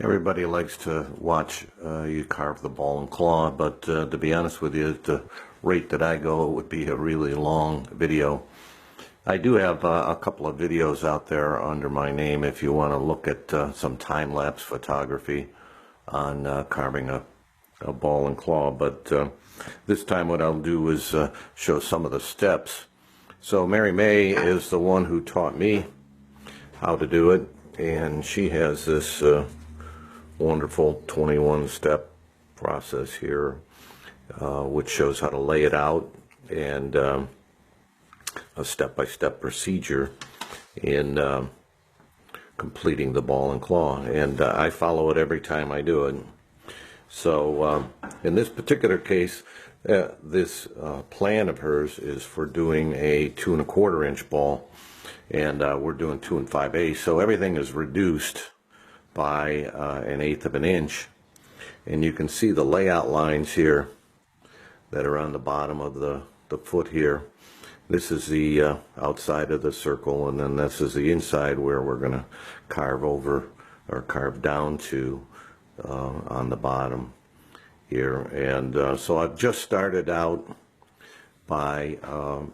Everybody likes to watch you carve the ball and claw, but to be honest with you, at the rate that I go, it would be a really long video. I do have a couple of videos out there under my name if you want to look at some time-lapse photography on carving a ball and claw, but this time what I'll do is show some of the steps. So Mary May is the one who taught me how to do it, and she has this wonderful 21-step process here, which shows how to lay it out, and a step-by-step procedure in completing the ball and claw, and I follow it every time I do it. So in this particular case, this plan of hers is for doing a 2 1/4 inch ball, and we're doing 2 5/8, so everything is reduced by 1/8 of an inch, and you can see the layout lines here that are on the bottom of the foot here. This is the outside of the circle, and then this is the inside where we're going to carve over or carve down to on the bottom here. And so I've just started out by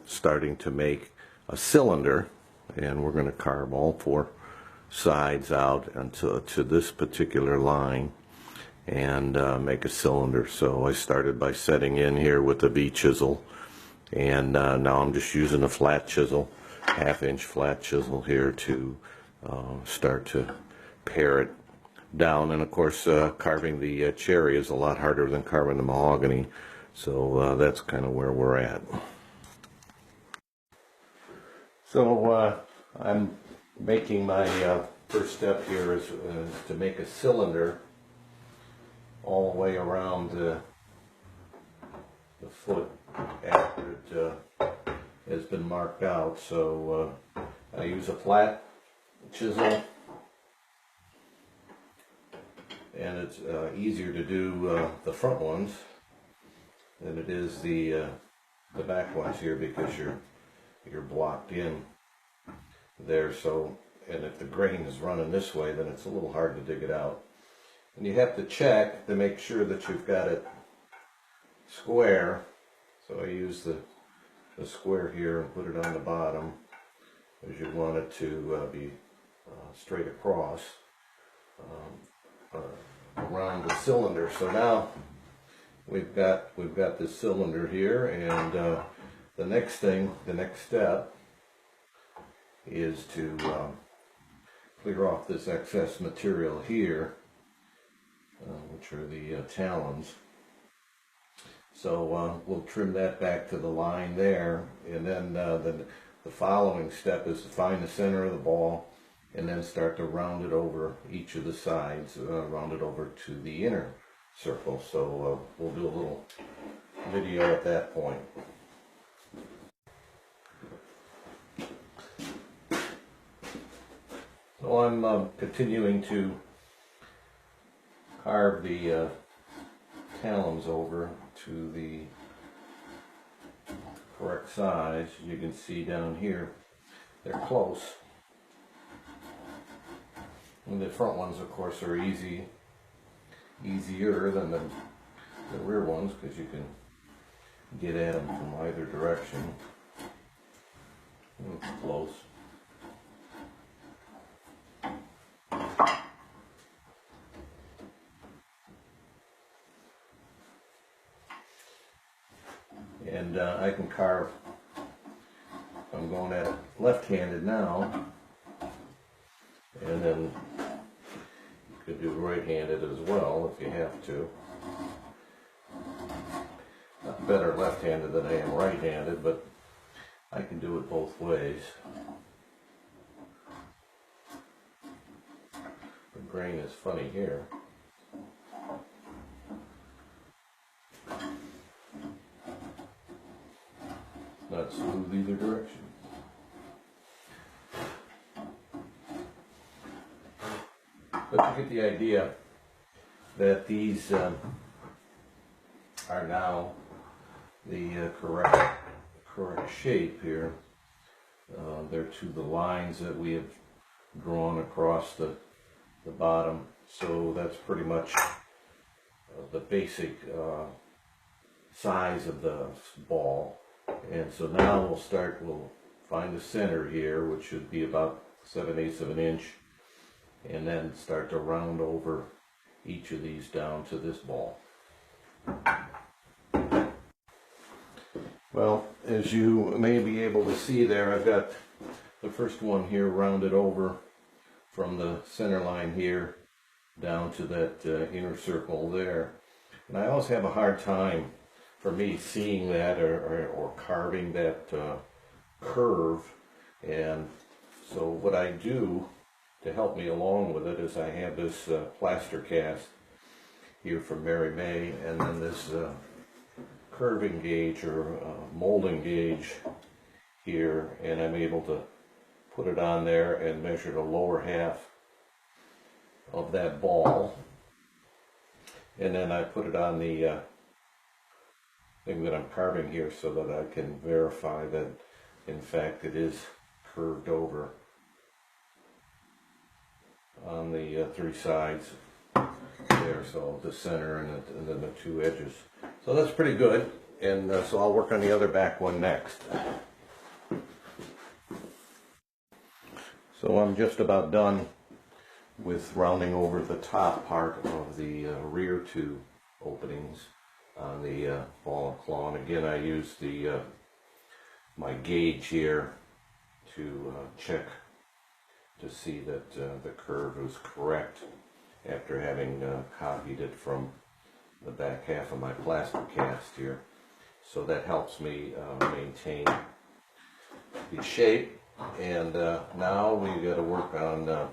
starting to make a cylinder, and we're going to carve all 4 sides out to this particular line and make a cylinder. So I started by setting in here with the V-chisel, and now I'm just using a flat chisel, 1/2 inch flat chisel here to start to pare it down. And of course carving the cherry is a lot harder than carving the mahogany, so that's kind of where we're at. So I'm making my first step here is to make a cylinder all the way around the foot after it has been marked out. So I use a flat chisel, and it's easier to do the front ones than it is the back ones here, because you're blocked in there. So, and if the grain is running this way, then it's a little hard to dig it out. And you have to check to make sure that you've got it square. So I use the square here and put it on the bottom, as you want it to be straight across around the cylinder. So now we've got this cylinder here, and the next step is to clear off this excess material here, which are the talons. So we'll trim that back to the line there, and then the following step is to find the center of the ball and then start to round it over each of the sides, round it over to the inner circle. So we'll do a little video at that point. So I'm continuing to carve the talons over to the correct size. You can see down here they're close, and the front ones of course are easier than the rear ones, because you can get at them from either direction. It's close. And I can carve, I'm going at it left-handed now, and then you could do right-handed as well if you have to. I'm better left-handed than I am right-handed, but I can do it both ways. The grain is funny here. Not smooth either direction. But you get the idea that these are now the correct shape here. They're to the lines that we have drawn across the bottom So that's pretty much the basic size of the ball. And so now we'll find the center here, which should be about 7/8 of an inch, and then start to round over each of these down to this ball. Well, as you may be able to see there, I've got the first one here rounded over from the center line here down to that inner circle there. And I always have a hard time, for me, seeing that or carving that curve. And so what I do to help me along with it is I have this plaster cast here from Mary May, and then this curving gauge or molding gauge here, and I'm able to put it on there and measure the lower half of that ball, and then I put it on the thing that I'm carving here so that I can verify that in fact it is curved over on the three sides there, so the center and then the two edges. So that's pretty good, and so I'll work on the other back one next. So I'm just about done with rounding over the top part of the rear two openings on the ball and claw. And again, I use the my gauge here to check to see that the curve is correct after having copied it from the back half of my plaster cast here. So that helps me maintain the shape. And now we got to work on the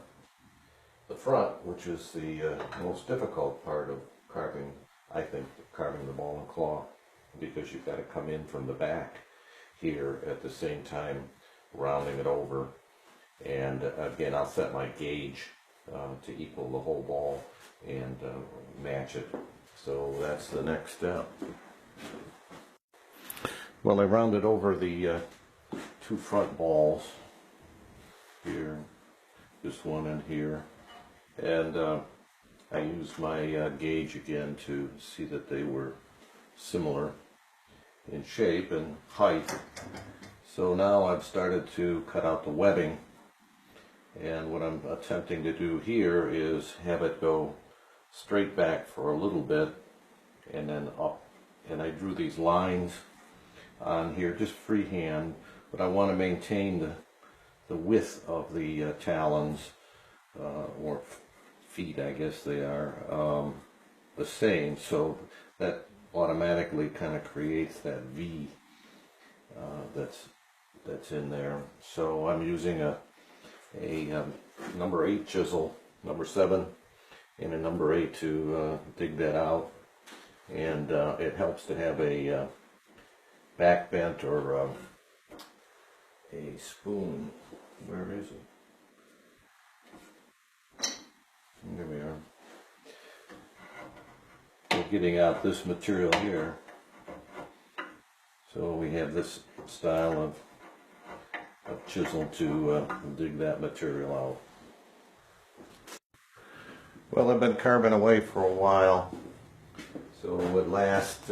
front, which is the most difficult part of carving, I think, carving the ball and claw, because you've got to come in from the back here at the same time rounding it over. And again, I'll set my gauge to equal the whole ball and match it. So that's the next step. Well, I rounded over the two front balls here, this one and here, and I used my gauge again to see that they were similar in shape and height. So now I've started to cut out the webbing, and what I'm attempting to do here is have it go straight back for a little bit and then up. And I drew these lines on here just freehand, but I want to maintain the width of the talons, or feet, I guess they are, the same, so that automatically kind of creates that V that's in there. So I'm using a number 8 chisel, number 7, and a number 8 to dig that out. And it helps to have a back bent or a spoon. Where is it? There we are. We're getting out this material here. So we have this style of chisel to dig that material out. Well, I've been carving away for a while. So at last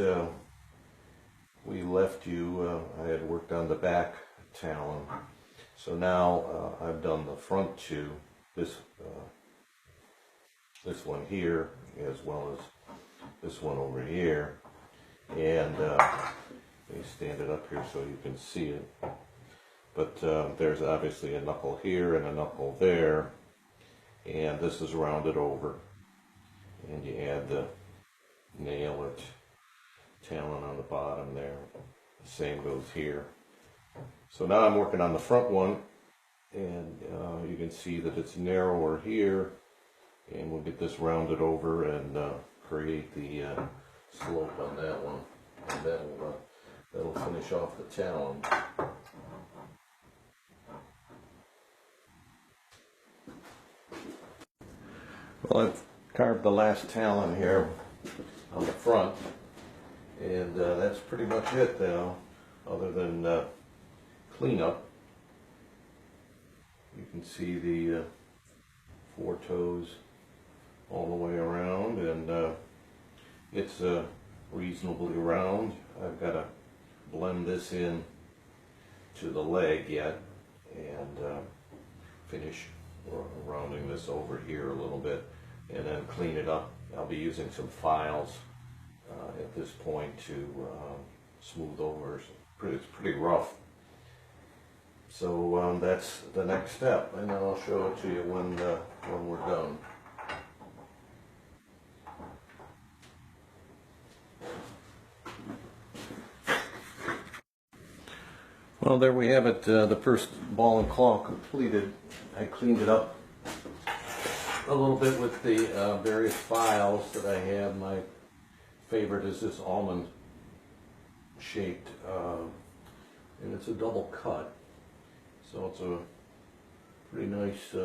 we left you, I had worked on the back talon. So now I've done the front two, this one here as well as this one over here. And let me stand it up here so you can see it. But there's obviously a knuckle here and a knuckle there. And this is rounded over. And you add the nail or talon on the bottom there. The same goes here. So now I'm working on the front one, and you can see that it's narrower here, and we'll get this rounded over and create the slope on that one, and that'll finish off the talon. Well, I've carved the last talon here on the front, and that's pretty much it now, other than cleanup. You can see the 4 toes all the way around, and it's reasonably round. I've got to blend this in to the leg yet, and finish rounding this over here a little bit, and then clean it up. I'll be using some files at this point to smooth over. It's pretty rough. So that's the next step, and then I'll show it to you when we're done. Well, there we have it, the first ball and claw completed. I cleaned it up a little bit with the various files that I have. My favorite is this almond shaped, and it's a double cut. So it's a pretty nice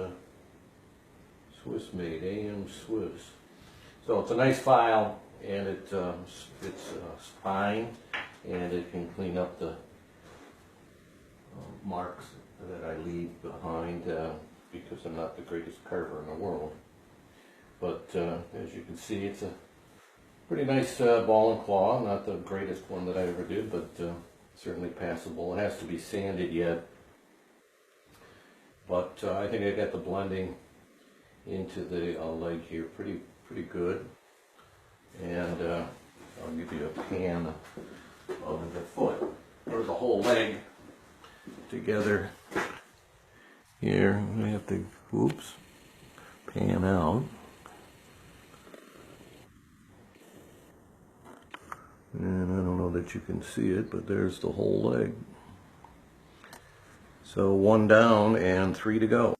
Swiss made, AM Swiss. So it's a nice file, and it's fine, and it can clean up the marks that I leave behind because I'm not the greatest carver in the world. But as you can see, it's a pretty nice ball and claw. Not the greatest one that I ever did, but certainly passable. It has to be sanded yet. But I think I got the blending into the leg here pretty good. And I'll give you a pan of the foot, or the whole leg together. Here, we have to, oops, pan out. And I don't know that you can see it, but there's the whole leg. So 1 down and 3 to go.